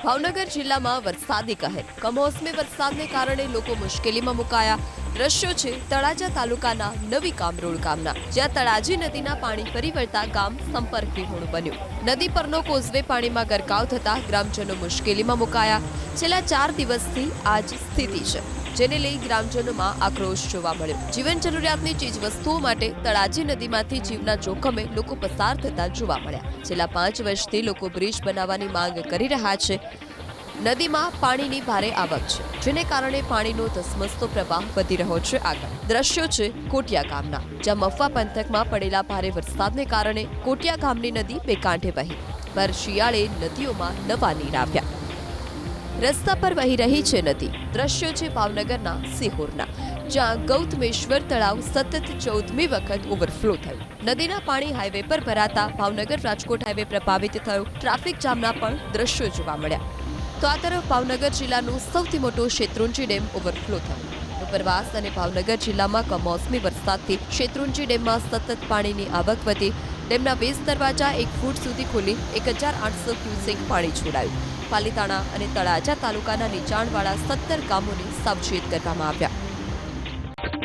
ભાવનગર જિલ્લામાં વરસાદી કહેર કમોસમી વરસાદને કારણે લોકો મુશ્કેલીમાં મુકાયા। દ્રશ્યો છે તળાજા તાલુકાના નવી કામરોળ ગામના, જ્યાં તળાજી નદીના પાણી ફરી વળતા ગામ સંપર્ક વિહોણું બન્યું। નદી પરનો કોઝવે પાણીમાં ગરકાવ થતા ગ્રામજનો મુશ્કેલીમાં મુકાયા। છેલ્લા 4 દિવસથી આ જ સ્થિતિ છે, જેને લઈ ગ્રામજનોમાં આક્રોશ જોવા મળ્યો। જીવન જરૂરિયાતની ચીજ વસ્તુઓ માટે તળાજી નદીમાંથી જીવના જોખમે લોકો પસાર થતા જોવા મળ્યા। છેલ્લા 5 વર્ષથી લોકો બ્રિજ બનાવવાની માંગ કરી રહ્યા છે। નદીમાં પાણીની ભારે આવક છે, જેને કારણે પાણીનો ધસમસતો પ્રવાહ વધી રહ્યો છે। આગળ દ્રશ્યો છે કોટિયા ગામના, જ્યાં મફવા પંથકમાં પડેલા ભારે વરસાદને કારણે કોટિયા ગામની નદી બે કાંઠે વહી। ભર શિયાળે નદીઓમાં નવા નીર આવ્યા। રસ્તા પર વહી રહી છે નદી। દ્રશ્યો છે ભાવનગરના સિહોરના, જ્યાં ગૌતમેશ્વર તળાવ સતત 14મી વખત ઓવરફ્લો થયું। નદીના પાણી હાઈવે પર ભરાતા ભાવનગર રાજકોટ હાઈવે પ્રભાવિત થયો। ટ્રાફિક જામના પણ દ્રશ્યો જોવા મળ્યા। તો આ તરફ ભાવનગર જિલ્લાનો સૌથી મોટો શેત્રુંજી ડેમ ઓવરફ્લો થયો। ઉપરવાસ અને ભાવનગર જિલ્લામાં કમોસમી વરસાદથી શેત્રુંજી ડેમમાં સતત પાણીની આવક વધી। ડેમના 20 દરવાજા 1 ફૂટ સુધી ખોલી 1800 ક્યુસેક પાણી છોડાયું। પાલીતાણા અને તળાજા તાલુકાના નીચાણવાળા 17 ગામોને સાવચેત કરવામાં આવ્યા।